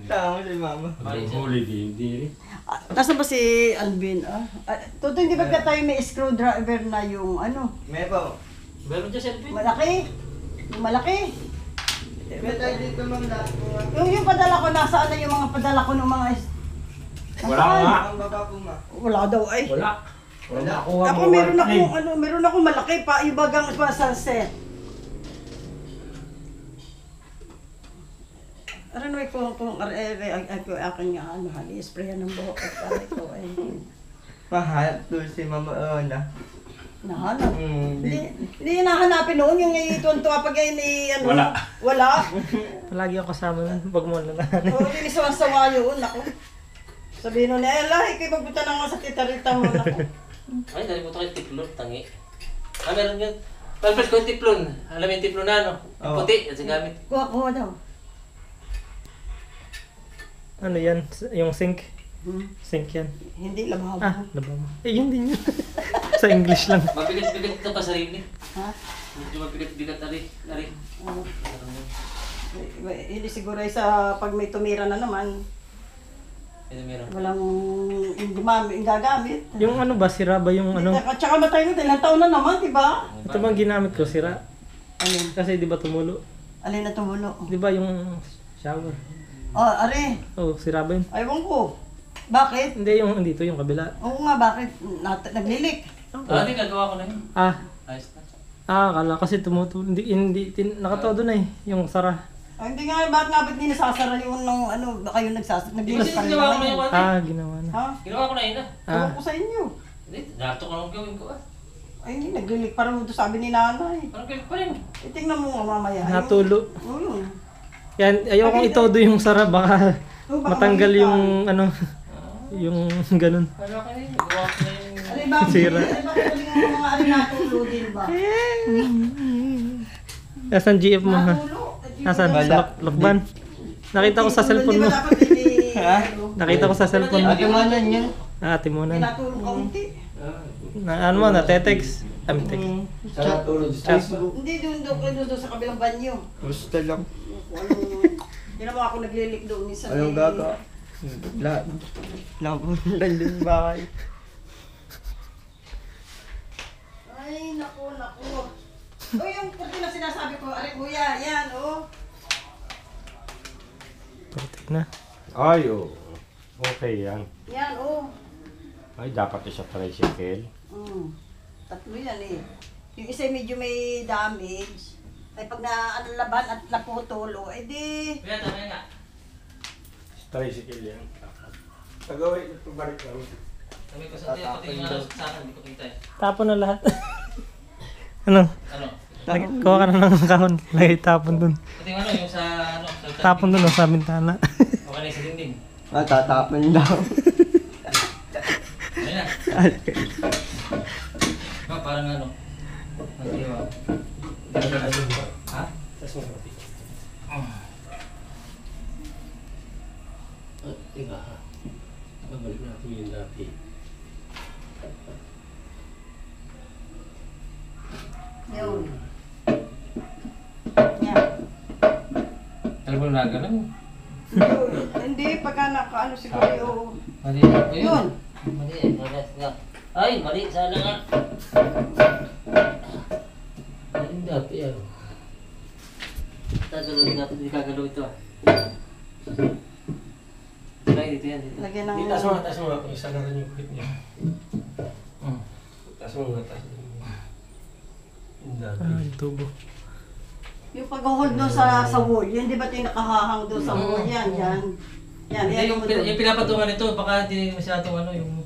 Tama si mama. Huli din. Nasaan ba si Alvin? Toto, hindi ba tayo may screwdriver na yung ano? May pa. Meron dyan selfie. Malaki? Yung malaki? May tayo dito ma'am na. Yung padala ko, nasaan na yung mga padala ko ng mga... Wala nga. Ang baba po ma. Wala daw ay. Wala. Wala. Ako meron akong malaki pa, ibagang pa sa set. Aray no, kung akin nga ano, hali-sprayan ng buhok at aray ko ay Pahanap doon si mama na. nahanap. Hindi. Hindi hinahanapin noon yung ituwan-tuwa pag ay ano. Wala. Wala. Palagi ako kasama nun, wag mo na. Oo, hindi sawa yun, ako. Sabihin nun, Ella, ikay magpunta na nga sa tita-rita mo, ako. Ay, nalimutan ko yung tiplon, tangi. Meron yun. Palpal ko yung tiplon. Alam mo yung tiplon na, no? Yung Oo. puti, yan sa gamit. Kuha daw. Ano yan? Yung sink? Hmm. Sink yan. Hindi, lababo. Lababo. Yun din yun. Sa English lang. Mabigat-bigat ito pa sarili. Ha? Medyo mabigat-bigat na rin. Oo. Hindi siguro ay sa pag may tumira na naman, Ito meron. walang gagamit. Yung ano ba, sira ba yung ano? At saka matay ko, ilang taon na naman, di ba? Ito bang ginamit ko, sira? Alin? Kasi di ba tumulo? Alin na tumulo? Di ba yung shower? Oh, are. Oh, sira ba yun? Aywan ko. Bakit? Hindi, yung dito, yung kabila. Oo nga, bakit? Naglilik. Hindi, gagawa ko na yun. Ayos na. Akala kasi tumutulo. Nakatodo na eh, yung sara. Hindi nga, bakit nga ba't hindi nasasara yung nung ano, baka yung naglilik Kasi pa rin ginawa ko na naman yung yun. wate. Ginawa na. Ha? Ginawa ko na yun ah. Ewan ko sa inyo. Hindi, dato ka lang gawin ko ah. Ay, hindi, naglilik pa rin ito sabi ni nanay. Parang galit pa rin. Tingnan mo nga mamaya. Natulo. Oo yun. Yan, ayokong itodo yung sara, baka Oo, baka matanggal magitan. yung ano, yung ganun. Ano ka yun? Gawa ko na yun. Alin ba? Sira. Alin ba yung mga alin natulo din ba? Nasaan GF mo ha? Natulo? Nasaan? Wala. Sa lokban? Nakita ko sa cellphone mo. Di ba dapat hindi, Ha? ano, Nakita ko sa cellphone mo. Atimanan yun. Timunan. tinatulong kaunti? Na ano mo, na-text. Text. Sa tulog sa Facebook. Hindi, doon sa kabilang banyo. Gusto lang. Hindi naman ako naglilik doon minsan. Anong gaga? Napunta din bahay. Ay, naku. O yung puti na sinasabi ko, ari kuya, yan, oh. Perfect na. Ay, oo. Okay yan. Yan, oh. Ay, dapat isa tricycle. Tatlo yan eh. Yung isa medyo may damage. Ay pag naalaban at naputol, oh, edi. Kaya tama nga. Tricycle yan. Tagawin, balik lang. Sabi ko sa tiyo, pati yung ano sa akin, hindi ko kita eh. Tapon na lahat. Ano? Ano? Kuha ka na ng kahon. Lagay tapon dun. Pati yung ano, yung sa ano, sa Tapon dun sa bintana. Okay na yung sa dinding. Tatapon daw. Ayun na. Parang ano. Nagdiwa. Ha? Tapos mo pati. Diba? Babalik natin yung dati. Yun. Yan. Talagang nagalang. Hindi, pagka nakaano siguro yung... Mali. Yun. Mali. Ay, mali. Sana nga. Mali dati ano. Tagalog natin. Hindi kagalaw ito ah. Lagay dito yan. Dito. Lagyan ng... Taas mo nga kung isa na rin yung quit niya. Taas mo nga, taas mo. Yung dati. Yung tubo. Yung pag-hold doon sa wall, yun di ba ito yung nakahahang doon sa wall? Yan. Yan, Hindi, yan. yung pinapatungan nito, baka hindi masyadong ano, yung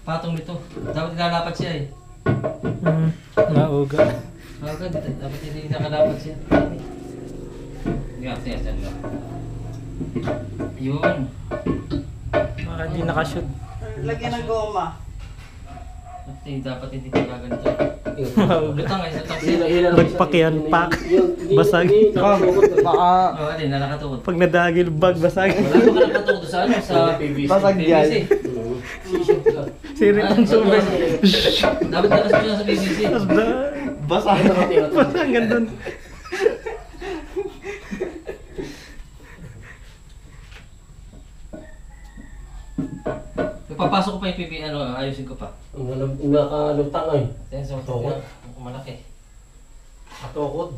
patong nito. Dapat nilalapat siya eh. Nauga. Dapat hindi nakalapat siya. Yan. Yun. Baka di nakashoot. Lagyan ng goma. Dapat hindi ka gaganito. Mauga. Lutang ay sa taksi. Bagpak yan, pak. Basag. Baka Oo, hindi, nalakatukod. Pag nadagil bag, basag. Wala pa ka nakatukod sa ano, sa basag yan. PVC. Sirit ang subay. Dapat nakasunod lang sa PVC. Tapos basa. basta hanggang dun. Papasok ko pa yung pipi, ayusin ko pa. Nakalutang ay. Ayan, sa Tokod. malaki. Atokod.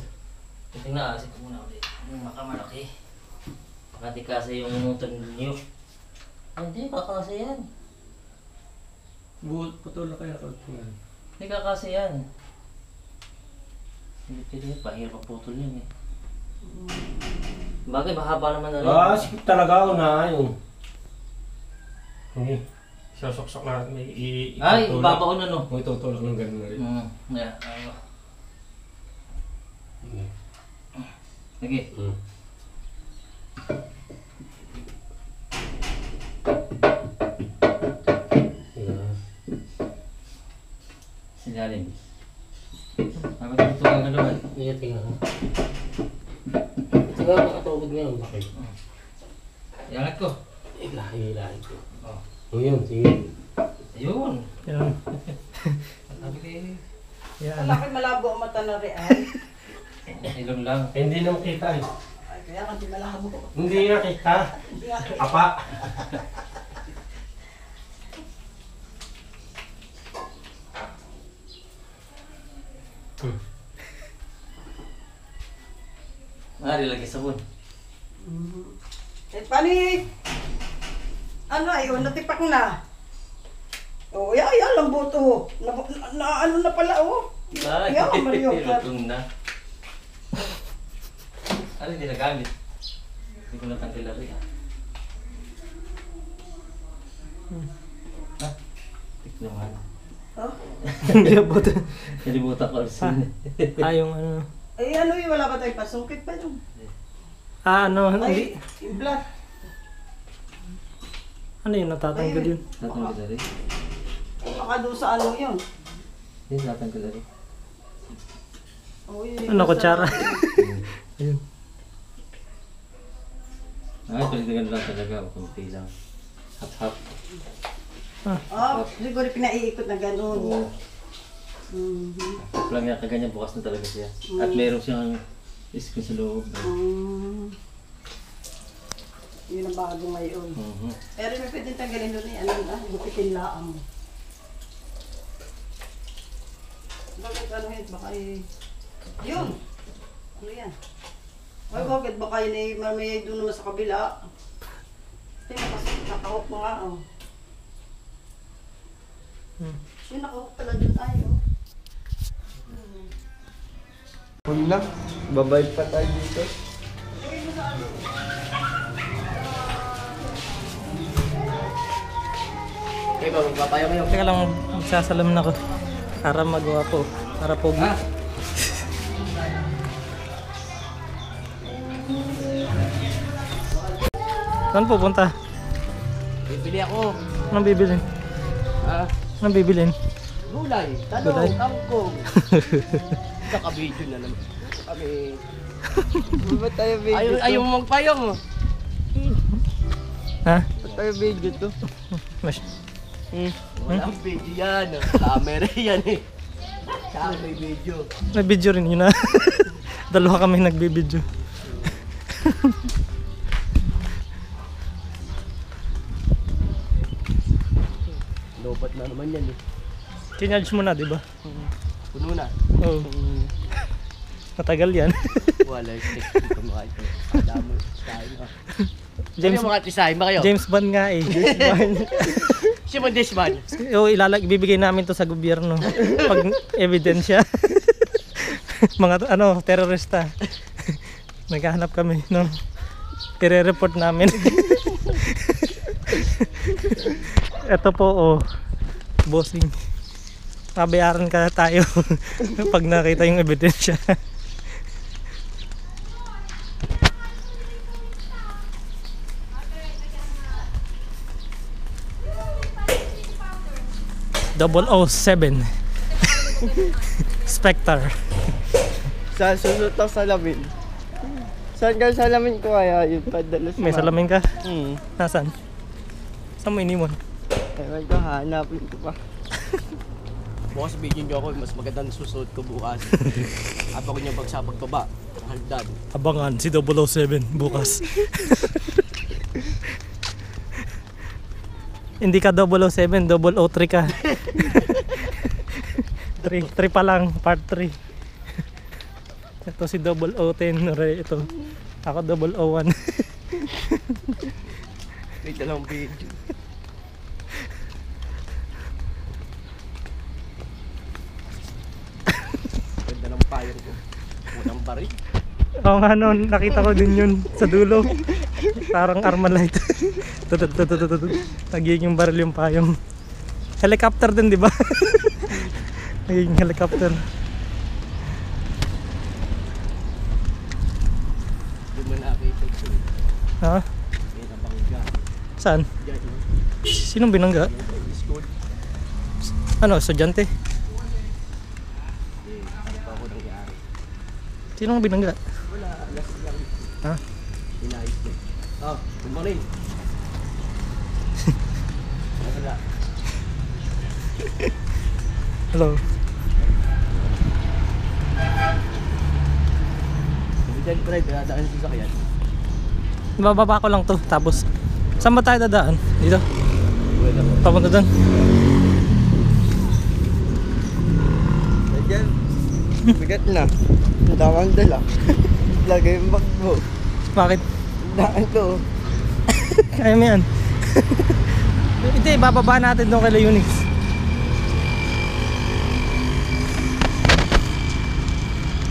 Tingnan, aasin ko muna ulit. Yung makamalaki. Baka di kasi yung tunyo. Hindi, kakasa yan. Putol na kayo nakalutang. Hindi kakasa yan. Hindi pwede, pahirap ang putol yun eh. Bagay, mahaba naman na rin. Sikip talaga ako na yun. Hindi. Sasok-sok na may Ay, ibabaon na no. May tutulak ng ganun na rin. Yeah. Sige. Sinyalim. Bakit tutuwa ka naman? Iya, tingnan mo. Ito nga, makatawag ngayon. Bakit? Iangat ko. Ilahin ko. Oh. O yun, sige. Ayun. Yan. Sabi ko eh. Yan. Malaki malabo ang mata na Real. Ilong lang. Hindi na makita eh. Ay, kaya kasi malabo. Hindi na kita. Hindi nga. Apa. Mari lagi sabon. Eh, paano ano ayun, natipak na. Oh, ay, alam buto. Ano na pala, oh. Ay, Yeah, Mario Kart. lutong na. Ano hindi nagamit? Hindi ko natanggal na rin. Ha? Tiknaman. Oh? Hindi abot. Nalimutan ko ulit. Yung ano. Eh, ano yun, wala ba tayong pasungkit pa yun? Ano, Ay, hindi. yung blood. Ano yun, natatanggal yun. Natanggal na rin. Baka doon sa ano yun. Hindi, natanggal na rin. Oh, yun, Ano, sa- kutsara? Ayun. Ay, palindagan lang talaga. Kunti lang. Hap-hap. Oh, siguro pinaiikot na gano'n. Oo. Mhm. Hap lang yan. Kaganyan bukas na talaga siya. At meron siyang screen sa loob. Yun ang bago ngayon. Mhm. Pero may pwedeng tanggalin doon eh, ano na, bukitin laang. Bakit ano yun, baka yun! Ano yan? Ay, bakit baka yun eh, may doon naman sa kabila. Tingnan kasi nakahok mo nga, oh. Yun, nakahok pala doon tayo. Huwag na. Babay pa tayo dito. Okay ba, magpapayo kayo? Teka lang, magsasalamin ako. Para magawa po. Para pogi. Saan pupunta? Bibili ako. Anong bibilin? Ah, Anong bibilin? gulay. Gulay? Kangkong. Naka-video na naman. Kami. Ba't tayo video Ayaw mo magpayong. Ha? Ba't tayo video to? Mas... Walang video yan. Camera yan eh. Saan may video? May video rin yun na. Dalawa kami nagbibideo. Lobat na naman yan eh. Chinyarge mo na, di ba? Puno na. Oo. Matagal yan. Wala yung text dito mga ito. Alam mo, tayo na. James, mga tisahin ba kayo? James Bond nga eh. Simon Desman. Ibibigay namin to sa gobyerno. Pag ebidensya. Mga terorista. Naghahanap kami no. I-report namin. Ito po bossing. Pabayaran ka tayo pag nakita yung ebidensya. .007 Spectre. Sa susunod ng salamin. Saan ka salamin ko kaya yung padalas May salamin ka? Hmm. Nasaan? Saan mo iniwan? Ewan ko, hanapin ko pa. Bukas bigyan niyo ako, mas magandang susunod ko bukas. Habang ko niya pagbaba, hagdan. Abangan si 007 bukas. Hindi ka 007, 003 ka. 3 pa lang, part 3. Ito si 0010, ito. Ako 001. Wait na lang video. Ganda ng fire ko. Unang baril. Oo nga no, nakita ko din yun sa dulo. Parang Armalite. Tutut. Nagiging baril yung payong. Helicopter din, di ba? Nagiging helicopter. Hindi mo nakita ito. Ha? May nabangga. Saan? Diyan. Sinong binangga? School. Ano, estudyante? Ano pa ako nangyari? Sinong binangga? Wala, alas lang. Ha? Inayos ko. Oh, good morning. Wala. Hello. Diyan pa rin, dadaan sa sakyan. Bababa ko lang to, tapos saan ba tayo dadaan? Dito? Wala po. Papunta doon? Ayan. Bigat na. Ang damang dala. Lagay yung bag mo. Bakit? Daan to. Kaya mo yan. Hindi, bababa natin doon kay Leonix.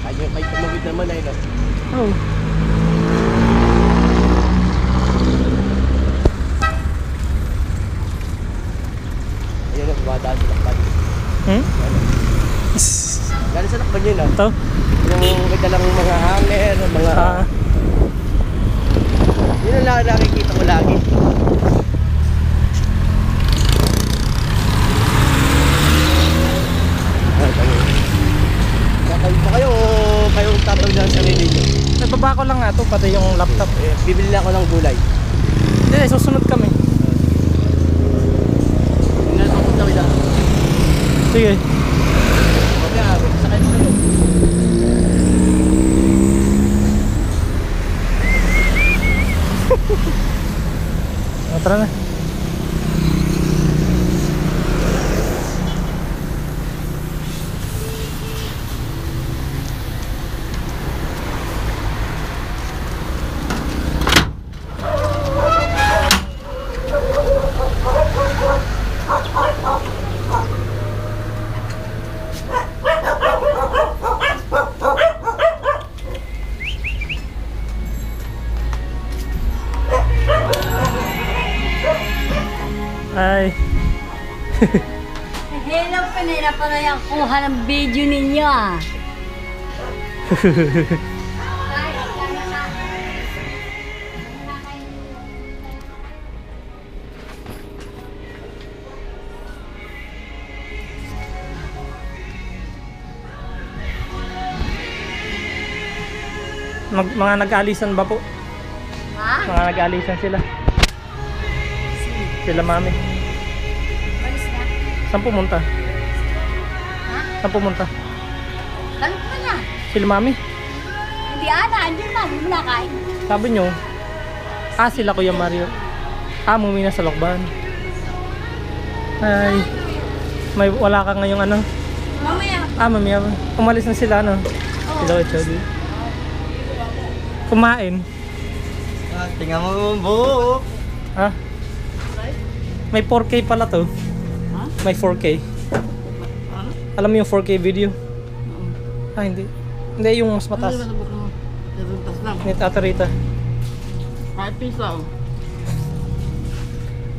Kaya kahit tumawid naman ay no. Oh. Ayun na, dumadaan sa lakban. Hmm? Galing sa lakban yun ah. Ito? Yung may dalang mga hanger, mga... Ah, Yun ang nakikita ko lagi. Kakawin pa kayo o kayong tatawid lang sa sarili nyo? nagbaba ko lang nga to, pati yung laptop. Eh, bibili na ako ng gulay. Hindi, susunod kami. Yung nalapapot kami na. Sige. Kaya, sakay mo kayo. Tara na. Ay. Hello, panila pa na yung kuha ng video ninyo ah. Mga nag-aalisan ba po? Ha? Mga nag-aalisan sila. Sila mami. Balis na. Saan pumunta? Ha? Saan pumunta? Balik mo na. Sila mami? Hindi ana, andyan na. Hindi mo na kain. Sabi nyo, sila Kuya Mario. Umuwi na sa Lokban. Ay, wala ka ngayong ano? Mamaya. Mamaya. Umalis na sila, ano? Sila Kuya Chody. Kumain. Tingnan mo yung buhok. Ha? May 4K pala to. Ha? May 4K. Ano? Alam mo yung 4K video? Hindi. Hindi, yung mas mataas. Ano yung mo? Nagpuntas lang. Ni Tata Rita. Kahit pisaw.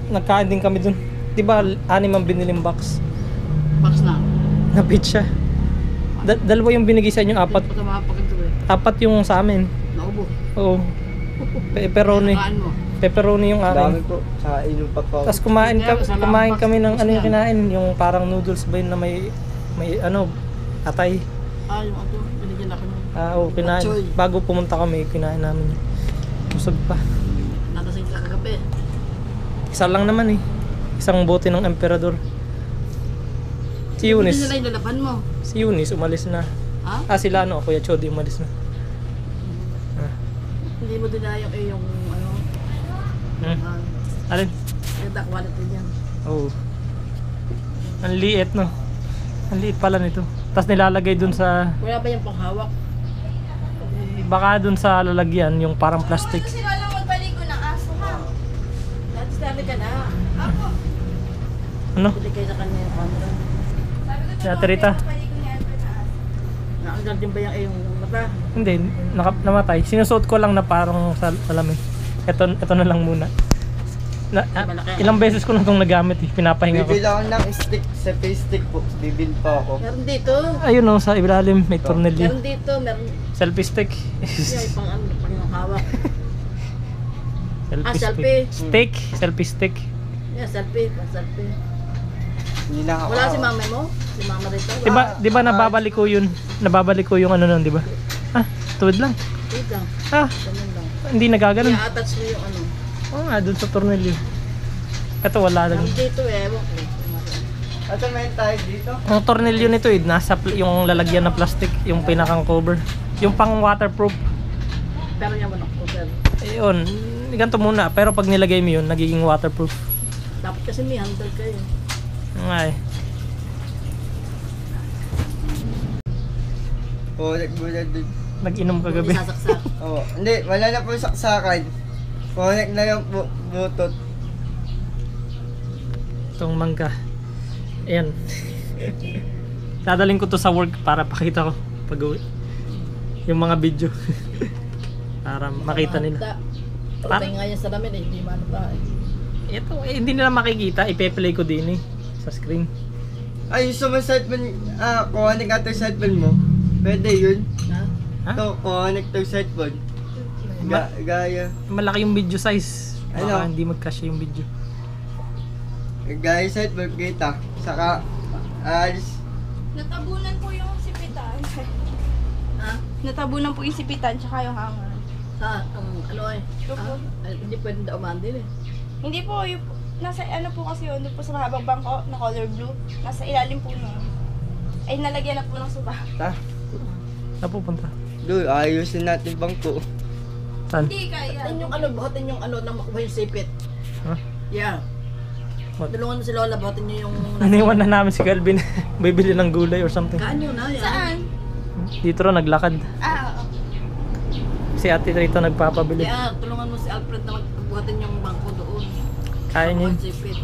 Nagkain din kami dun. Di ba, 6 ang biniling box? Box na. Na pizza. Dalawa yung binigay sa inyo, 4. Pagka makapagkagabi. 4 yung sa amin. Naubo. Oo. Pepperoni. Kaan mo. Pepperoni yung Dami akin. po. Sa inom pa po. Tapos kumain kami ng ano yung kinain, yung parang noodles ba yun na may ano, atay. Yung ato. Binigyan ako ng Oo, kinain. Choy. Bago pumunta kami, kinain namin. Busog pa. natasing ka kagabi. Isa lang naman eh. Isang bote ng emperador. Si Hindi Eunice. nila yung lalaban mo. Si Eunice umalis na. Ha? Sila ano, Kuya Chody umalis na. Hindi mo dinayang yung ano. Hmm. Alin? Ganda quality niyan. Oh. Ang liit, no? Ang liit pala nito. Tapos nilalagay dun sa... Wala ba yung panghawak? Baka dun sa lalagyan, yung parang plastic. Gusto sila lang magpaligo ng aso ha. Dati sabi ka na. Ano? Bili kayo sa kanya yung camera. Sabi ko, Si Ate Rita. magpaligo ni Alfred ng aso. Naanggal din ba yung mata? Hindi, namatay. Sinusuot ko lang na parang sa salamin. Ito na lang muna. Ilang beses ko na itong nagamit eh. Pinapahinga ko. Bibili ako ng stick sa face stick po. Bibili pa ako. Meron dito. Ayun o, sa ilalim may tornilyo. Meron dito. Meron Selfie stick. yung pang ano, pang hawak. Selfie selfie. stick. Selfie stick. Yeah, selfie. Selfie. Hindi na ako. Wala si mama mo? Si mama rito? Diba nababalik ko yun? Nababalik ko yung ano nun, diba? Ah, tuwid lang. Wait lang. Ah, Ganun lang. hindi nagaganon. I-attach mo yung ano. Oo nga, dun sa tornilyo. Ito wala lang. Meron dito ewan ko. Ito may tayo dito. Ang tornilyo nito eh, nasa yung lalagyan na plastic, yung pinakang cover. Yung pang waterproof. Pero yan mo na cover. Ayun, ganito muna. Pero pag nilagay mo yun, nagiging waterproof. Dapat kasi may handle kayo. Nga eh. Oo, nagbulan din. Nag-inom kagabi. Hindi sasaksak. Oo. Hindi, wala na po saksakan. Connect na yung bluetooth. Itong mangga. Ayan. Dadaling ko to sa work para pakita ko pag uwi. Yung mga video. Para makita nila. Patay nga yan sa lamin eh. Hindi man ba eh. Ito, hindi nila makikita. Ipe-play ko din eh. Sa screen. Ay, gusto mo cellphone, connect ka to cellphone mo. Pwede yun. Ha? Ha? Ito, connect to cellphone. Gaya. Malaki yung video size. Baka Ano? hindi magkasya yung video. Gaya cellphone kita. Saka, alis. Natabunan po yung sipitan. Ha? Natabunan po yung sipitan tsaka yung hanger. Ha? Ano eh? Ay, hindi pwede daw umandil eh. Hindi po, yung, nasa ano po kasi yun, doon po sa mahabang bangko na color blue. Nasa ilalim po nun. Ay nalagyan na po ng suba. Napupunta. Doon, ayusin natin bangko. Saan? Hindi kaya. Buhatin yung ano, buhatin yung ano, nang makuha yung sipit. Ha? Yeah. What? Tulungan mo si Lola, buhatin niyo yung... Iniwan na namin si Calvin. Bibili ng gulay or something. Kaan yun na yan. Saan? Dito rin naglakad. Oo. Si Ate Rita nagpapabili. Yeah, tulungan mo si Alfred na magbuhatin yung bangko doon. Kaya niya yun. Makuha yung sipit.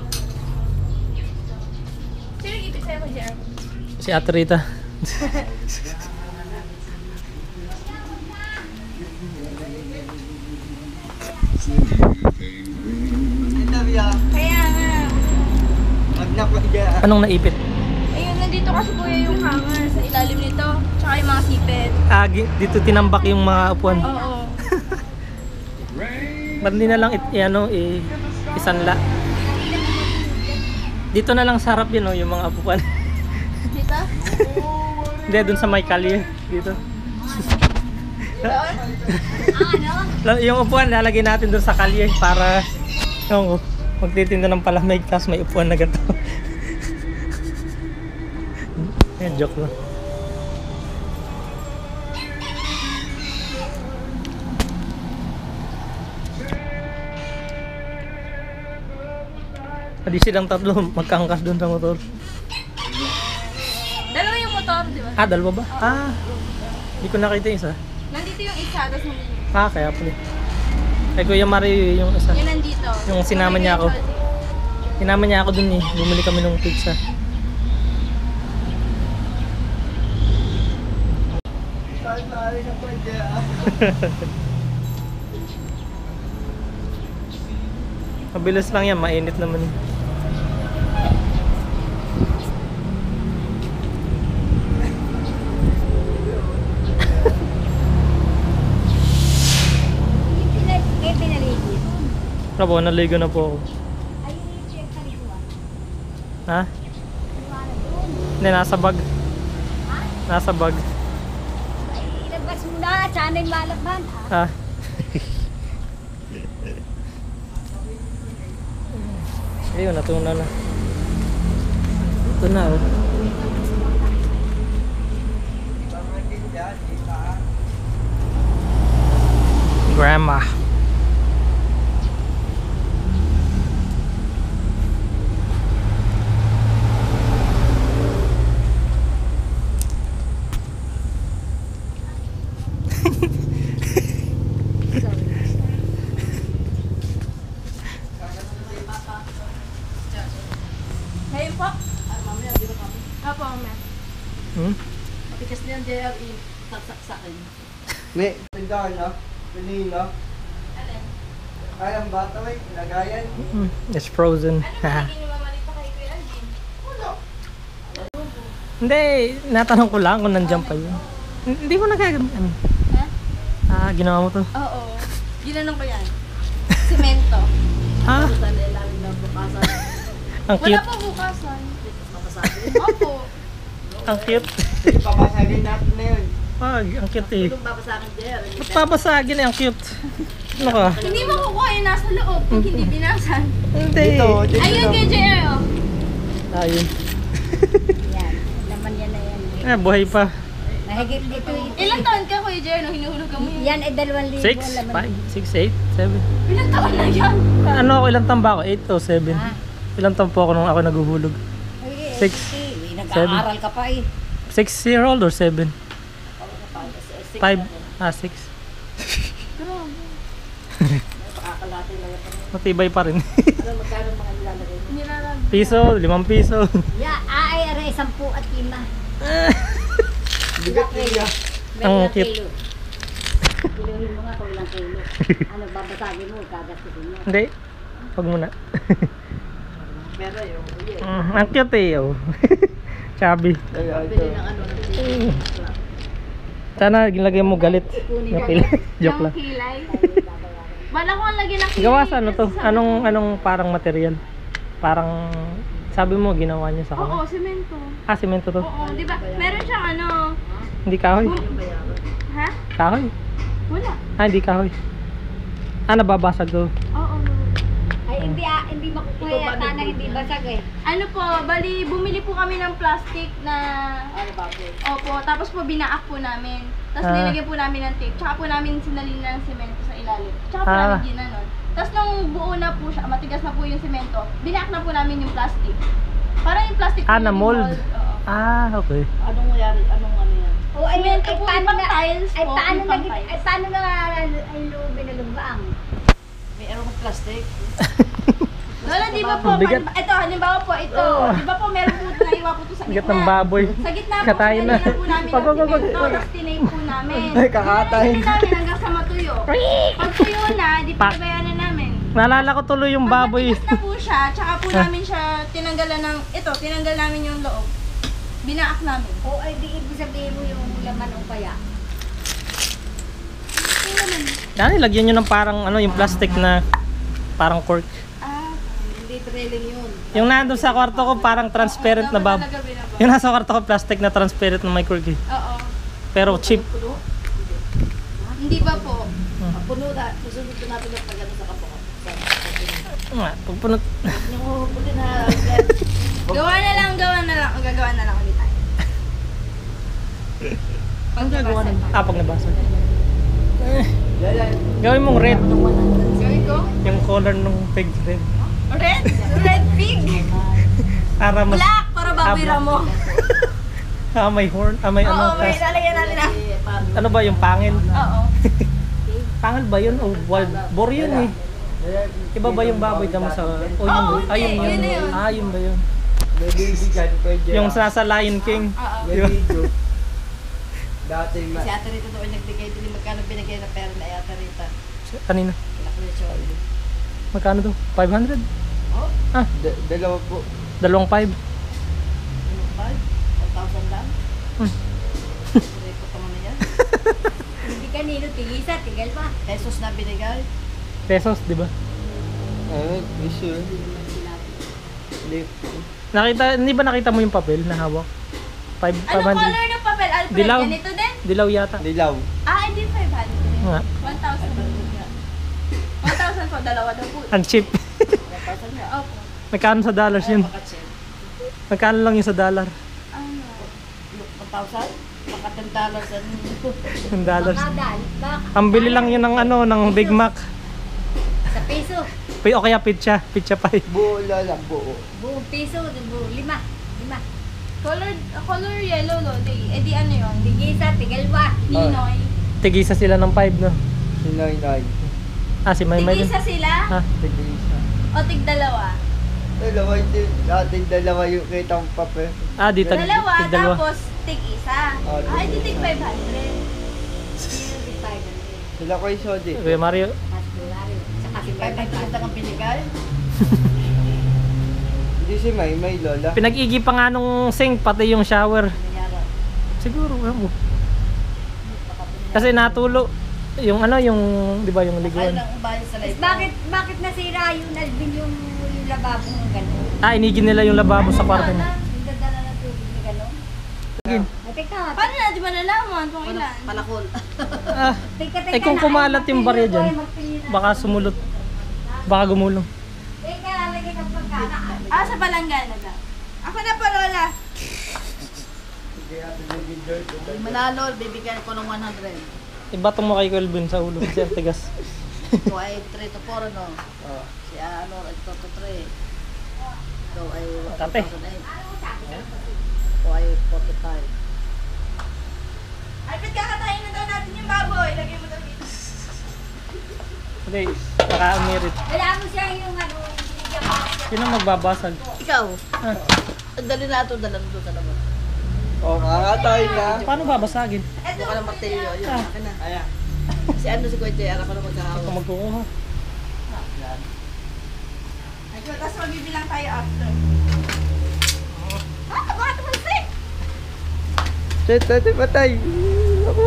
Sino ipit sa'yo ko, JR? Si Ate Rita. Kaya nga. Wag na po dyan. Anong naipit? Ayun, nandito kasi po yung hanger sa ilalim nito. Tsaka yung mga sipit. Dito tinambak yung mga upuan. Oo. Ba't hindi na lang isanla? Dito na lang sa harap yun, yung mga upuan. Dito? Hindi, dun sa may kalye. Dito. Yung upuan, lalagay natin dun sa kalye para magtitinda ng palamig tapos may upuan na gato. Joke lang. Adi silang tatlo magkaangkas dun sa motor. Dalawa yung motor, di ba? Dalawa ba? Hindi ko nakita yung isa. Nandito yung isa, tapos nandito. Kaya pala. Kay Kuya Mari yung isa. Yun nandito. Yung sinama niya ako. Sinama niya ako dun eh. Bumili kami ng pizza. Saan na po dyan? Mabilis lang yan, mainit naman. Rabo, naligo na po ako. Ha? Hindi, nasa bag. Nasa bag. Ilabas mo na, sana'y malakman. Ha? Ayun, natunaw na. Ito na, oh. Grandma. Hmm? Matikas na yan, JRE. Saksak sa akin. May, tindahan na. Kanina. Ay, ang bata may lagayan. It's frozen. Hindi nyo mamalita kay Kuya Alvin. Hindi, natanong ko lang kung nandiyan pa yun. Hindi mo nagagamit. Ha? Ginawa mo to. Oo. Ginanong ko yan. Semento. Ah, Sa ilalim ng bukasan. ang Wala cute. pa bukasan. Mapasabi. Opo. Ang cute. Papasagin natin na yun. Ang cute eh. Tulong ba sa akin, JRE? Ba't babasagin eh? Ang cute. Ano ka? Hindi makukuha yung nasa loob pag hindi binasan. Hindi. Dito Ayun na. kay JR, oh. Ayun. Yan. Naman yan na yan. Buhay pa. Mahigit dito. Ilang taon ka, Kuya JR, nung hinuhulog ka mo yun? Yan ay 2,000. 6, 5, 6, 8, 7. Ilang taon na yan? Ano ako? Ilang taon ba ako? 8 o 7? Ah. Ilang taon po ako nung ako naguhulog? 6. Nag-aaral ka pa eh. 6-year-old or 7? 5. 6. Matibay pa rin. Ano, magkano mga nilalagay mo? Nilalag. Piso, 5 piso. Ya, ay, aray, 10 at 5. Bigat niya. Ang cute. Kiluhin mo nga kung ilang kilo. Ano, babasagin mo, gagastusin mo. Hindi. Huwag muna. Pero yung uye. Ang cute eh. Oh. Chubby. Ay, Bili ng ano, ng Sana gilagay mo galit. Joke lang. Yung kilay. Bala ko ang lagyan ng kilay. Gawa sa ano to? Anong parang material? Parang sabi mo ginawa niya sa Oo, kanya. semento. Semento to. Oo, di ba? Meron siyang ano. Hindi kahoy. Ha? Kahoy. Wala. Hindi kahoy. Nababasag to. Oo. Ay, hindi makukuha yata na hindi basag eh. Ano po, bali bumili po kami ng plastic na ano baboy. opo, tapos po binaak po namin. Tapos nilagyan po namin ng tape. Tsaka po namin sinalin ng semento sa ilalim. Tsaka po namin ginanon. Tapos nung buo na po siya, matigas na po yung semento, binaak na po namin yung plastic. Parang yung plastic po Na yung mold. Oo. Okay. Anong nangyari? Anong ano yan? O, ay, Semento ay, po, paano ibang na, tiles ay, po, paano ibang na, tiles. ay, paano na, ay, lubin na lumbaang? May aerong plastic. Lola, di ba po, Bigat. ito, halimbawa po, ito. Di ba po, meron po naiwa po ito sa Bigat gitna. ng baboy. Sa gitna po, Katayin na. sinalina po namin Wag, ng wag, wag, semento, wag. tapos tinape po namin. Ay, kakatayin. Sinalina namin hanggang sa matuyo. Pag tuyo na, di Pak. pinabayaan na namin. Naalala ko tuloy yung Pag baboy. matigas na po siya, tsaka po namin siya tinanggalan ng, tinanggal namin yung loob. Binaak namin. O, ay, di ibig sabihin mo yung laman o kaya. Lagyan nyo ng parang yung plastic na parang cork. Ah, Hindi trailing yun. Yung nandun sa kwarto ko parang transparent na bab. talaga binaba. Yung nasa kwarto ko plastic na transparent na may cork eh. Oo. Pero cheap. Puno? Hindi ba po? Puno na. Susunod ko natin ang pagano sa kapoko. Pagpunot. Yung huhuputin na. Gawa na lang. Gagawa na lang ulit tayo. Pag Gagawa nabasa. na. Pag nabasa. Yayan. Gawin mong red. Gawin ko? Yung color ng pig red. Red? Red pig? Para mas... Black! Para baboy mo. May horn. May Oo, may tas- lalagyan natin na. ano ba yung pangil? Oo. Pangil ba yun? O wild boar yun eh. Iba ba yung baboy damo sa... O yun, Oo, ayun hindi. Yun na yun. Yun ba yun? May bibigan ko dyan. Yung nasa Lion King. Oo. May video. Dati Si Ate Rita doon nagbigay din magkano binigay na pera na Ate Rita. Kanina. Kinakresyo. Magkano to? 500? dalawa po. 2.5. Yung 1,000 lang. Repot naman na yan. Hindi kanino, tigisa, tigal pa. Pesos na binigay. Pesos, di ba? Sure. Hindi ba nakita mo yung papel na hawak? Ano 500. color ng papel, Alfred? Dilaw. Ganito din? Dilaw yata. Dilaw. Hindi 500. Nga. 1,000. 1,000 po, dalawa daw po. Ang cheap. 1,000 nga. Opo. Magkano sa dollars yun? Makatsin. Magkano lang yung sa dollar? Ano? 1,000? Maka $10 Yung dollars. Makadal, bak. Ang bili lang yun ng ng Big Mac. Sa piso. O kaya pizza. Pizza pie. Buo lang, buo. Buong piso, buong 5. 5. Color yellow, Lodi. Di ano yun? Tigisa, tigal pa. Ninoy. Tigisa sila ng 5, no? Si Noy. Si Maymay din. Tigisa sila? Tigisa. O Dalawa, hindi. Dating dalawa yung kitang papel. Di Dalawa, tigdalawa. tapos tig isa. Oh, Ay, di tig tig isa. 500. Sila ko yung Sodi. Kuya Mario. Saka si Kahit nagkita kang binigay. Hindi si May Lola. Pinag-igi pa nga nung sink, pati yung shower. Siguro, ewan mo. Kasi natulo. Yung ano, yung, di ba, yung Ay, liguan. lang ubayan sa live. Bakit nasira yung Alvin yung lababo ng gano'n? Ah, inigin nila yung lababo sa kwarto niya. Yung dadala ng tubig na gano'n? Sige. Teka, Paano natin malalaman kung ilan? Palakol. Ah, teka, eh kung kumalat yung barya dyan, baka sumulot. Baka gumulong. Teka, lagay ka pagkana. Ah, sa palanggana lang. Ako na pa, Lola. Manalo, bibigyan ko ng 100. Ibatong mo kay Kelvin sa ulo. Kasi ang tigas. Ito ay 3 to 4, no? Oh. Si ano, ito to 3. Ito ay Kate. 2008. Ito ay 45. Ay, ba't kakatayin na daw natin yung baboy? Lagay mo daw dito. Hindi, baka umirit. Wala mo siya yung ano, binigyan mo siya. Sino magbabasag? Ikaw, Ah, dali na ito, dalang doon ka naman. Oh, kakatayin na. paano babasagin? Ito ka ng martilyo, yun, Ah. akin na. Ayan. Si ano si Kuya Jay, anak ko na Ako magkahawak. magkukuha. Ay, tapos magbibilang tayo after. Ah, bakit tumalsik? Shit, dati patay. Ako.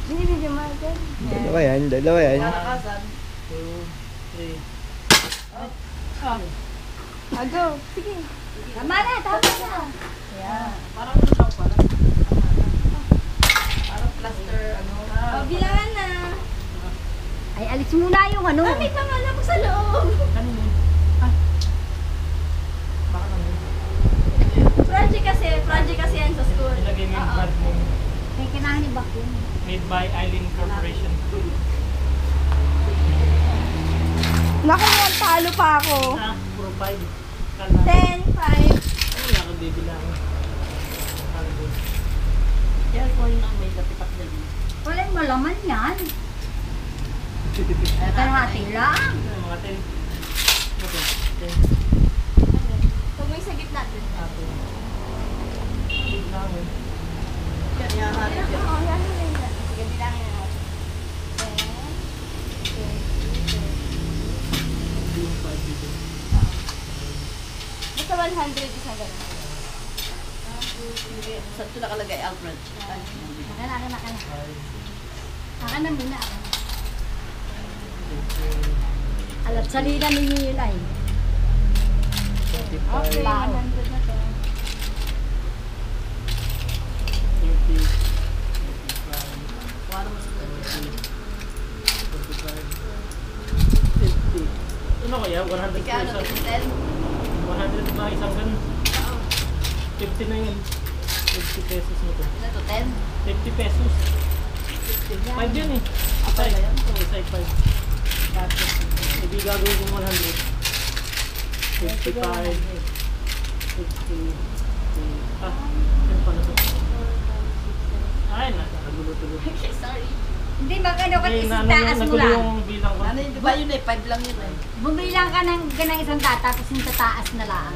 Binibigyan mo agad. Dalawa yan, dalawa yan. Narakasan. 2, 3. Ah, go. Sige. Tama na, tama na. Parang ano lang pala. Parang plaster, ano. Oh, bilangan na. Ay, alis muna yung ano. Ah, may pangalan mo sa loob. Kanino? Baka naman. Project kasi yan sa school. Ilagay mo yung Oo. card mo. May kinahan ni Bakun. Made by Eileen Corporation. Naku, yan, talo pa ako. Ah, puro 5. Kala. 10, 5. Ano nga kung bibilang? Yan po yung may latipak dyan. Wala yung malaman yan. Ay, kalahati lang. Ano, mga 10. Okay, 10. Huwag mo yung sa gitna dun. Ato. Bilang. Yan, ihahari dyan. Oo, yan yun. Sige, bilangin na. 10. Basta 100 isang ganun. Saan ito nakalagay, Alfred? Ay, Akan na. Akan na muna. Alat salita ninyo yun ay. Okay, 100 na to. 30. wala mo sa Kuya Jay. 50. Ano kaya? 100 Ika, ano, pesos. 10? 100 ba isang ganun? 50 na yun. 50 pesos nito. Ano to, 10? 50 pesos. 5 yun eh. Apa ba yan? Oo, isa 5. Hindi gagawin kong 100. 55. 60. Ah, yan pala to. Ay, nagulo-tulo. Sorry. Hindi magano ka Hindi, isang taas mo nagulo lang. yung bilang ko. Ano yun, di ba yun eh? 5 lang yun eh. Bumilang ka ng ganang isang tata, tapos yung tataas na lang.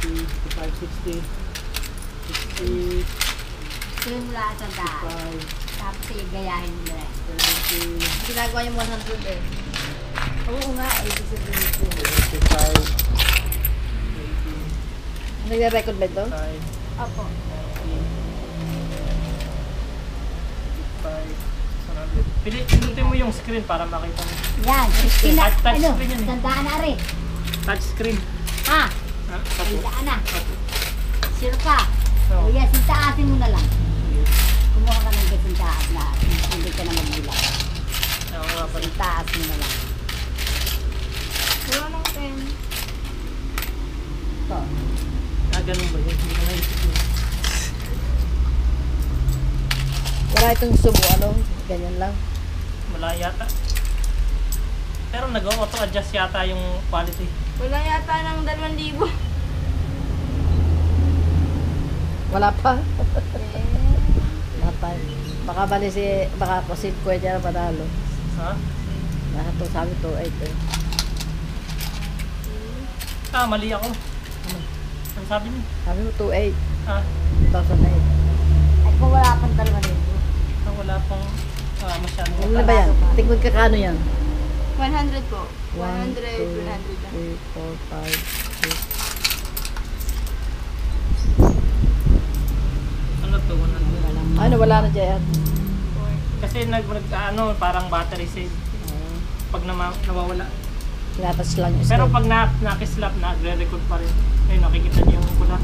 55, 60. 60, Tuloy mo lang isang taas. 55, Tapos igayahin mo na. 70, Ginagawa yung 100 eh. Oo nga, ibig sabihin ko. 55, Nagre-record ba ito? 55, Opo. 100. Pinutin mo yung screen para makita mo. Yan, Touch ano, screen yan eh. sandaan na rin. Touch screen. Ha, Ah, sandaan na. Sure ka. Oo. O yan, sintaasin mo na lang. Kumuha ka ng gasing taas na hindi ka na magbilang. Oo nga pala. Sintaas mo na lang. Wala nang 10. Ito. Ah, ganun ba yun? Hindi ko naisip yun. Wala itong subo, ano? Ganyan lang. Wala yata. Pero nag-auto-adjust yata yung quality. Wala yata ng 2,000. Wala pa. Wala pa. Baka bali baka ko si Kuya Jay na panalo. Ha? Nasa to, sabi to, 8 eh. mali ako. Ano sabi niyo? Sabi mo 2,800. Ah, 2,008. Ay, kung wala pang 2,000. wala pang masyadong. Ano ba yan? Tingkod ka kano yan? 100 po. 1, 100, 2, 200 lang. 3, 4, 5, 6. Ano to? 100. Ano, wala na dyan. Kasi parang battery save. Pag nawawala. Latas lang yung Pero stove. pag nakislap, nagre-record pa rin. Ayun, nakikita niyo yung pula.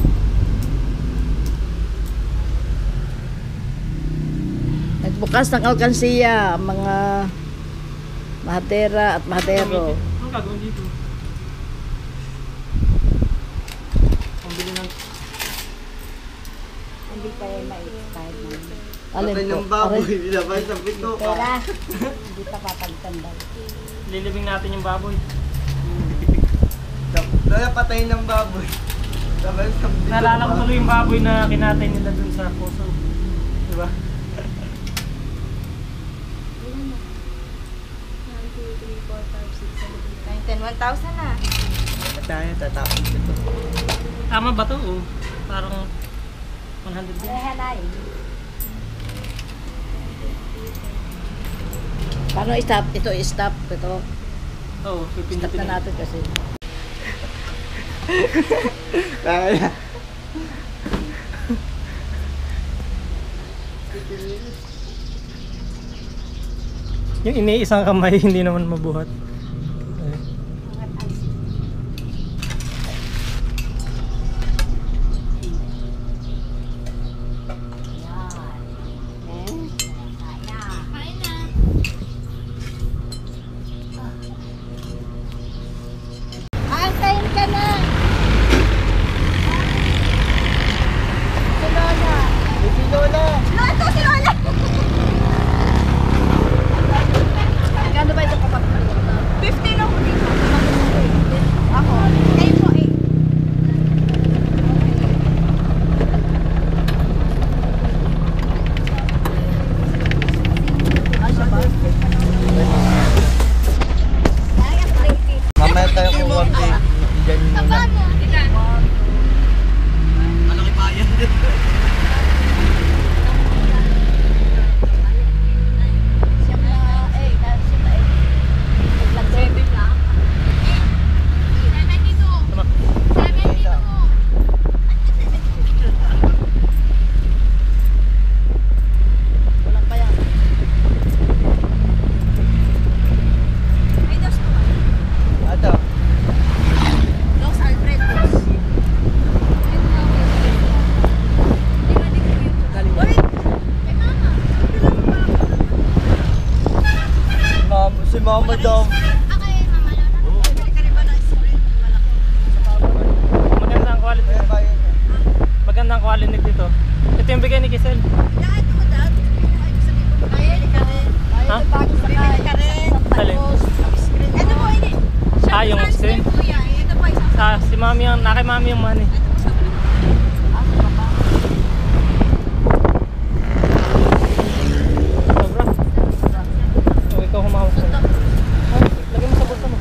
Nagbukas ng alkansiya, ang mga mahadera at mahadero. Ang gagawin dito? Ang bili ng... Hindi pa rin ma-expired na. Alin Patay po? ng baboy, Aray. nilabay sa pito ka. Pera, hindi pa papagtandal. Lilibing natin yung baboy. Kaya patay ng baboy. Sabay sa pito Naalala ko ka. tuloy yung baboy na kinatay nila dun sa puso. Diba? 10, 1,000 na. Tayo, tatapos ito. Tama ba to? O parang 100 din. Kaya na eh. Paano i-stop? Ito i-stop. Ito. Oo, Stop pipindutin na natin kasi. Kaya. Yung iniisang kamay, hindi naman mabuhat. Eh. Kain na. Antayin ka na! Si Lola. Ito si Lola! Magkano ba ito kapag 15 ako dito. Ako. Kayo po eh. Mamaya tayo kuha kay Diyan muna. Malaki bayan. Walang pa yan. Ato. Los Alfredos. Uy! Kay mama. Si Mama daw. Ako eh, mama Lola. Magandang quality. Kaya kaya niya. Magandang quality dito. Ito yung bigay ni Giselle. Ha? Alin? Ito po, ini. Ah, yung oxygen. Ito po, isang Si mami yung, kay mami yung money. Sobra. O, ikaw humahawak sa. Lagyan mo sa bulsa mo.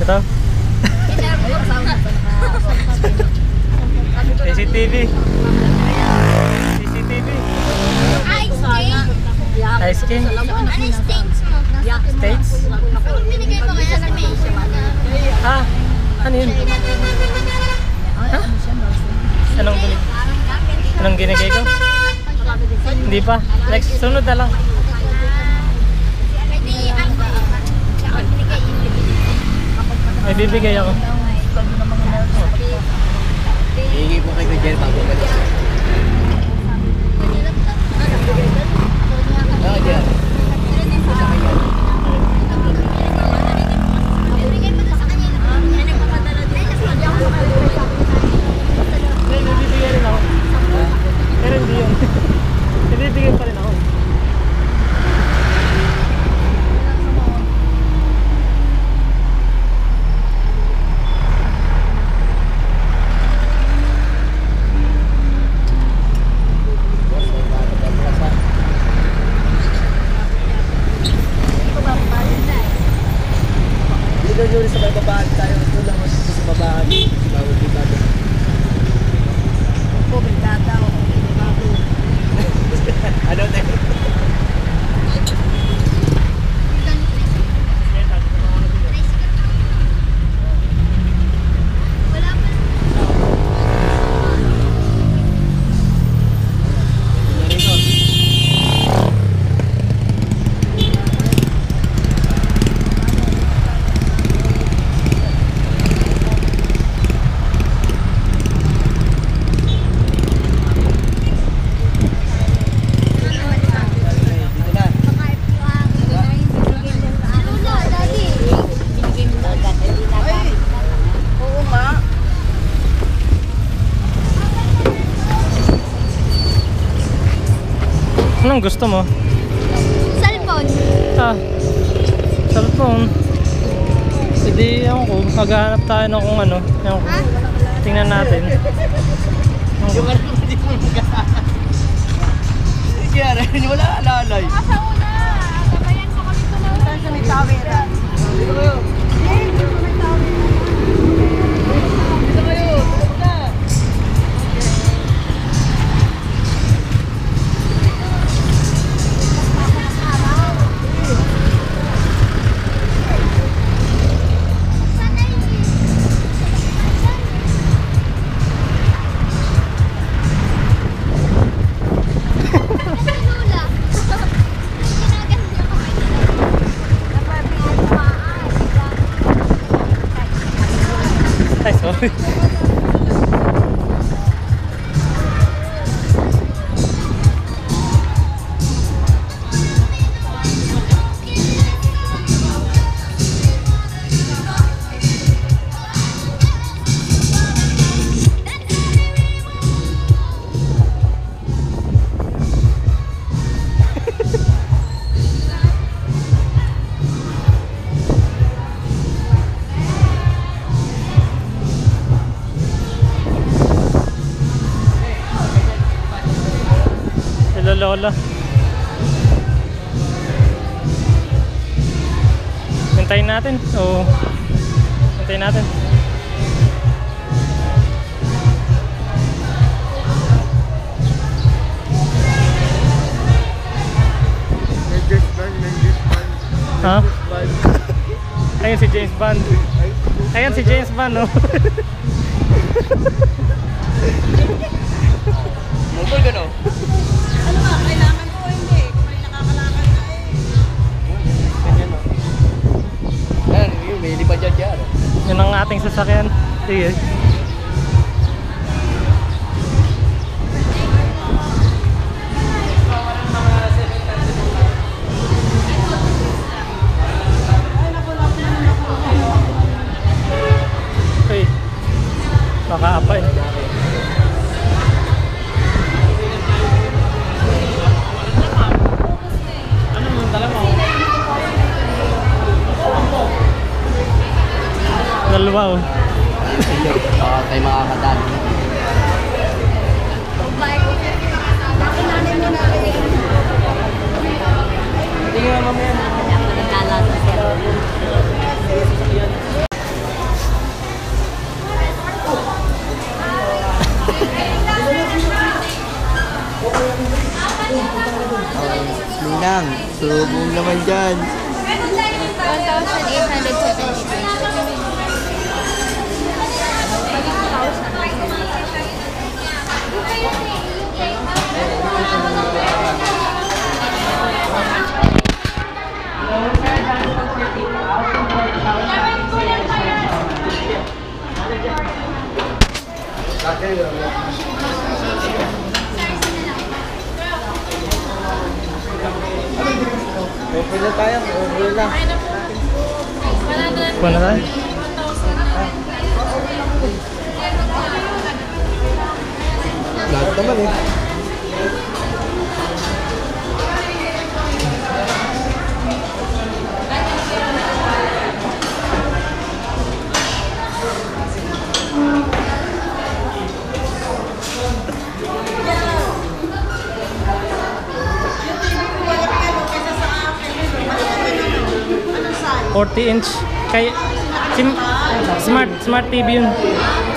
Ito. CCTV. CCTV. Ice cream. Ano yung states mo? States? Anong binigay mo kaya sa May? Ah, ano yun? Ha? Anong ginigay ko? Hindi pa. Next, sunod na lang. May bibigay ako. Hihingi po kay Kuya bago ka. Oh, Jer. May bibigay rin ako. Pero hindi yun. Bibigay pa rin ako. Dito yun sa may babaan tayo. Ito lang sa babaan. Bawal dito. Ano tayo? Anong gusto mo? Cellphone. Ah, cellphone. Hindi, ewan ko. Maghahanap tayo ng kung ano. Ewan ko. Tingnan natin. Yung ano hindi mo maghahanap. Hindi wala alalay. Sa una, sabayan mo kami tumawag. Saan sa may tawiran? Dito kayo. Dito kayo. Tulog na. Ay, sorry. Lola. Hintayin natin. Oo. Hintayin natin. Ha? Ayun si James Bond. Ayun si James Bond, no? Motor ka no? Ano nga, kailangan ko hindi. Kung may nakakalakad na eh. Ganyan no? Ayan, yun, may lipad dyan. Yun ang ating sasakyan. Sige. Okay. Baka apa eh. Dalawa oh. Baka tayo makakatali. Naglalasa sir. Ninang, subong naman dyan. 1,873. Okay na tayo, okay na. Wala na. Lahat naman eh. Ano 40 inch. Kay Smart TV yun.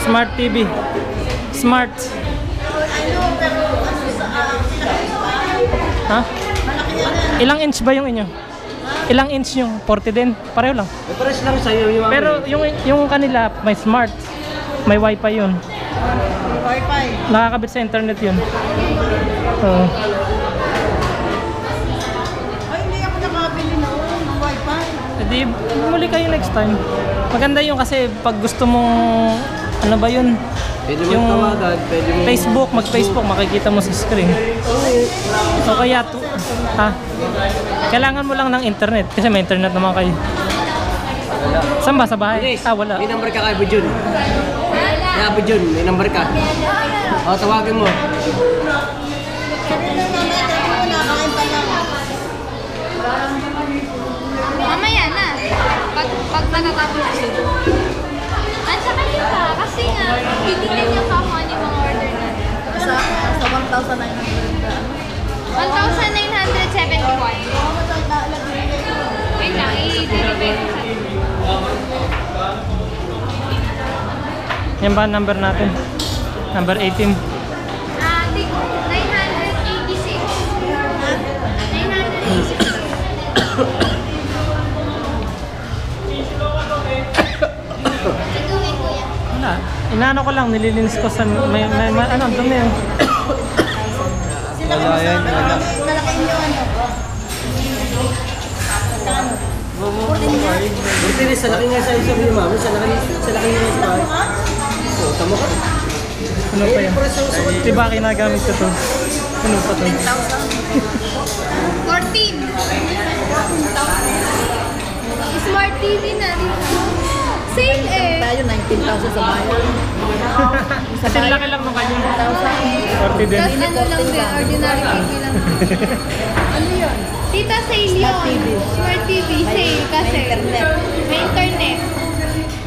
Smart TV. Smart. Ha? Ilang inch ba yung inyo? Ilang inch yung 40 din? Pareho lang. Pares lang sa'yo yung Pero yung kanila may smart. May wifi yun. Wi-Fi. Nakakabit sa internet yun. Oo. Ay, hindi ako nakabili noon ng Wi-Fi. Edi, muli kayo next time. Maganda yun kasi pag gusto mong ano ba yun? Pwede mo Yung tawagan, pwede mo... Facebook, mag-Facebook, makikita mo sa screen. O kaya, kailangan mo lang ng internet kasi may internet naman kayo. Saan ba? Sa bahay? Yes, Wala. may number ka kay Abujun. Kay Abujun, may number ka. O, tawagin mo. Sabi na natin mo, nakain pa lang. Mamaya na. Pag natatapos na. Ansa kanina kasi nga, titignan niya pa kung ano yung mga order na. Sa 1,900. 1,971. Wait lang, i-deliver ko sa Yan ba ang number natin? Number 18. 986. 986. Sigawin ko yan. Wala. Inaano ko lang, nililinis ko sa may ano, dumi yun. Wala yan, wala. Malaki nyo ano. Buti sa laki nga sa isang yung mama, sa laki nga sa bahay. O, tamo ka. Ano pa yan? Diba kinagamit ko to? Ano pa to? 14. Smart TV na dito. Sale eh. Tayo 19,000 sa bayan. Kasi laki lang nung kanya. 40 din. Tapos ano lang din, ordinary TV lang. Ano yun? Tita, sale yun. Smart TV, sale kasi. May internet.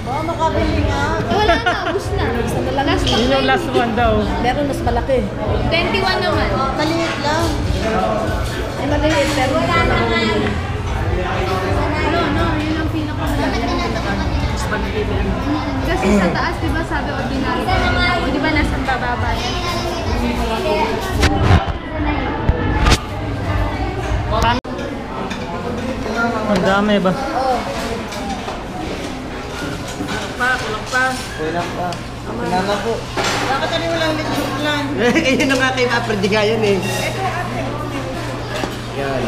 Baka makabili nga. Wala na, ubus na. Last stock Yun yung na last one daw. Meron mas malaki. 21 naman. Maliit lang. Ay, maliit. Pero wala na nga. No, yun ang pinaka-malaki. Kasi sa taas, di ba sabi ordinary? O di ba nasa bababa yan? Ang dami ba? Kulang pa. Kulang pa. Sinama po. Bakit ano walang lechon plan? Kaya na nga kayo ma-apprend nga yun eh. Yan.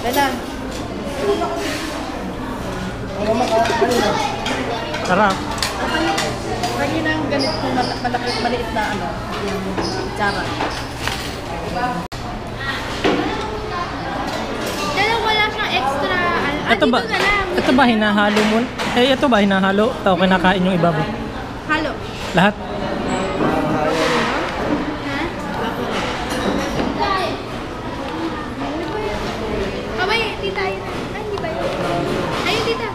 Kailan? Sarap. Lagi na ang ganito malaki, maliit na ano. Tsara. Pero wala siyang extra. Ito ba? Dito na lang. Ito ba hinahalo mo? Eh, ito ba hinahalo? Ito kinakain yung iba ba? Halo. Lahat? Ha? Abay, tita yun. Ay, hindi ba yun? Ayun, tita.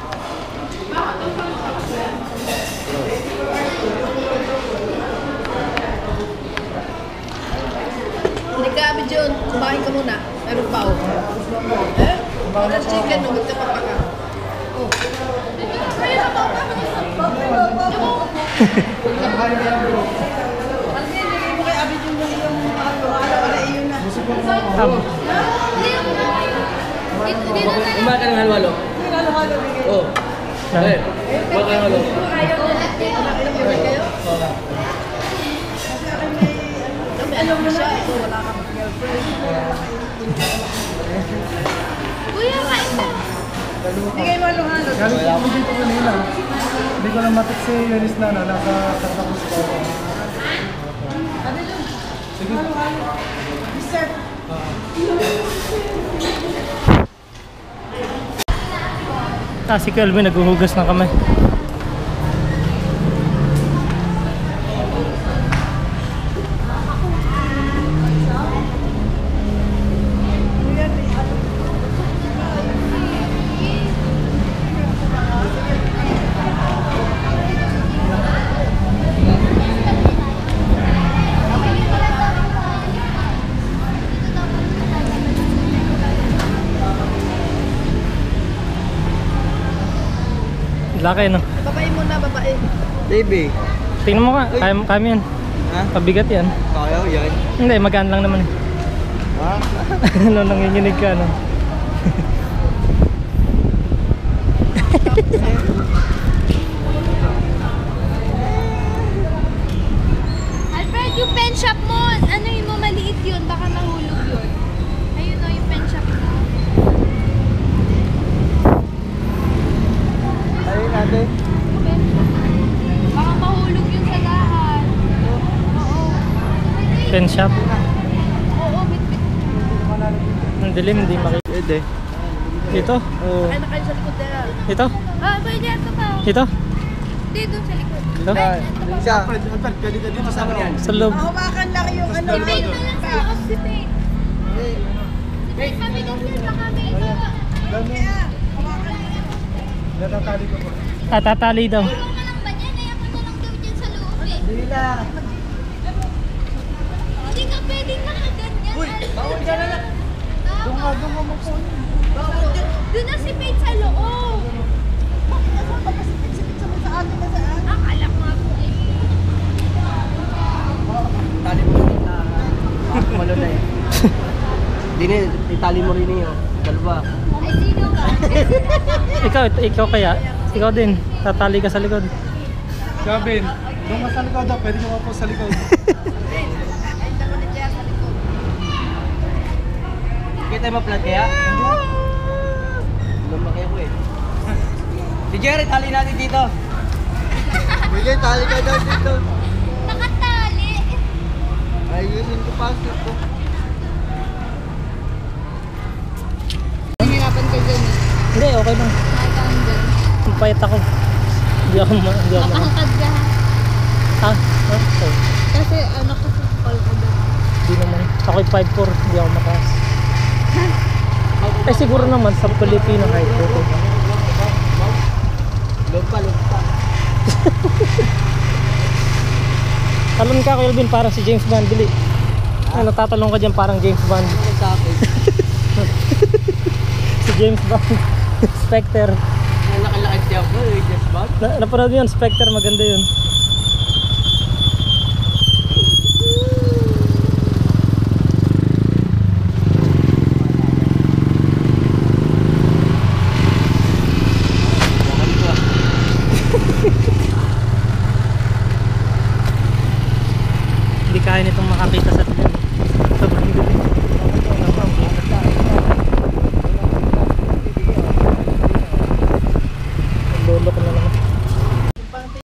Hindi ka, Abidjon. Kumain ka muna. Meron pa ako. Eh? Wala chicken. Nugod ka pa pa ka. Oh. Ano yan? Lagay mo kay Abidjon yung ano. Wala, iyon na. Kumain ka ng halo-halo? Oo. Eh, kumain ka ng halo. Kuya, kain ka. Bigay mo halo-halo. Galing ako dito kanina. Hindi ko lang matik si Eunice na nasa tapos ko. Sige. Si Kelvin naghuhugas ng kamay. Laki no? Babae muna, babae. TV. Tingnan mo ka, kaya mo yan. Ha? Pabigat yan. Kaya yan. Hindi, magaan lang naman. Ha? Ano, nanginginig ka no? Alfred, yung pen shop mo, ano yun mo, maliit yun, baka mahulog yun. Ayun o, yung pen shop mo. Ayun natin. Baka mahulog yun sa daan. Oo. Pen shop. Oo, bit-bit. Ang dilim, hindi makita. Pwede. Ito? Oo. Ay, nakain sa likod nila. Ito? Ah, pwede ito pa. Ito? Hindi, doon sa likod. Ito? Isa. Pwede ka din kasama niyan. Sa loob. Hawakan lang yung ano. Si Pate na lang sa loob, si Pate. Si Pate, mabigat yan, baka may iba. Natatali ko po. Tatali daw. Tulong na lang ba niyan? Ayaw ko na lang daw dyan sa loob eh. Hindi ka pwedeng nakaganyan. Uy, bawal dyan na lang. Doon mo po. Doon na si Pate sa loob. Akala ko nga po eh. Tali mo rin na malo na eh. Itali mo rin yun. Dalawa. Ay, sino ka? Ikaw kaya? Ikaw din. Tatali ka sa likod. Gavin, doon ka sa likod daw. Pwede ka po sa likod. Kita mo vlog kaya? Lumaki ko eh. Si Jerry, tali natin dito. Bigay, tali ka daw dito. Nakatali. Ayusin ko pasok ko. Hihirapan ka dyan eh. Hindi, okay lang. Nakakaon dyan. Payat ako. Hindi ako Makakatad ka ha. Ha? Okay. Kasi ano kasi call ka dyan. Hindi naman. Ako'y 5'4". Hindi ako mataas. Eh siguro naman sa Pilipino height ko. Lupa. Talon ka, Kelvin, parang si James Bond. Bili. Ay, natatalong ka dyan parang James Bond. Sa akin. Si James Bond. Spectre. Nakalakad siya po eh. Just bag. Napanood yun, Spectre. Maganda yun. Hindi kaya nitong makakita sa tingin. Sobrang dilim.